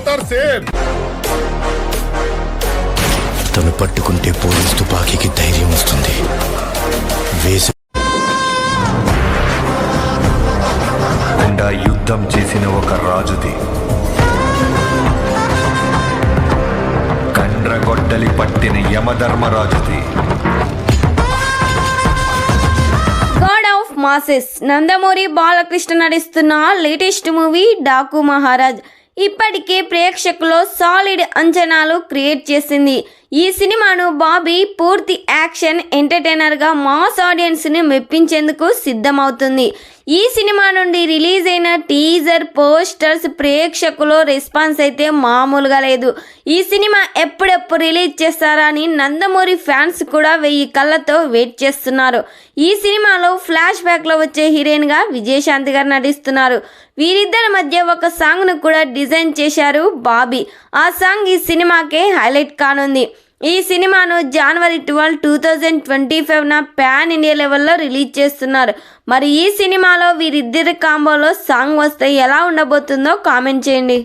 Avatar same. తను పట్టుకుంటే police తుపాకీకి ధైర్యం వస్తుంది. యుద్ధం చేసిన ఒక రాజుది, కండ్రగొడ్డలి పట్టిన యమధర్మరాజుది. God of masses Nandamuri Balakrishna నటిస్తున్న లేటెస్ట్ మూవీ డాకు మహారాజ్ ఇప్పటికే ప్రేక్షకుల్లో సాలిడ్ అంచనాలు క్రియేట్ చేసింది. ఈ సినిమాను బాబీ పూర్తి యాక్షన్ ఎంటర్టైనర్గా మాస్ ఆడియన్స్ని మెప్పించేందుకు సిద్ధమవుతుంది. ఈ సినిమా నుండి రిలీజ్ అయిన టీజర్, పోస్టర్స్ ప్రేక్షకుల రెస్పాన్స్ అయితే మామూలుగా లేదు. ఈ సినిమా ఎప్పుడెప్పుడు రిలీజ్ చేస్తారా అని నందమూరి ఫ్యాన్స్ కూడా 1000 కళ్ళతో వెయిట్ చేస్తున్నారు. ఈ సినిమాలో ఫ్లాష్ బ్యాక్లో వచ్చే హీరోయిన్గా విజయశాంతి గారు నటిస్తున్నారు. వీరిద్దరి మధ్య ఒక సాంగ్ను కూడా డిజైన్ చేశారు బాబీ. ఆ సాంగ్ ఈ సినిమాకే హైలైట్ కానుంది. ఈ సినిమాను జనవరి 12, 2025న పాన్ ఇండియా లెవెల్లో రిలీజ్ చేస్తున్నారు. మరి ఈ సినిమాలో వీరిద్దరి కాంబోలో సాంగ్ వస్తే ఎలా ఉండబోతుందో కామెంట్ చేయండి.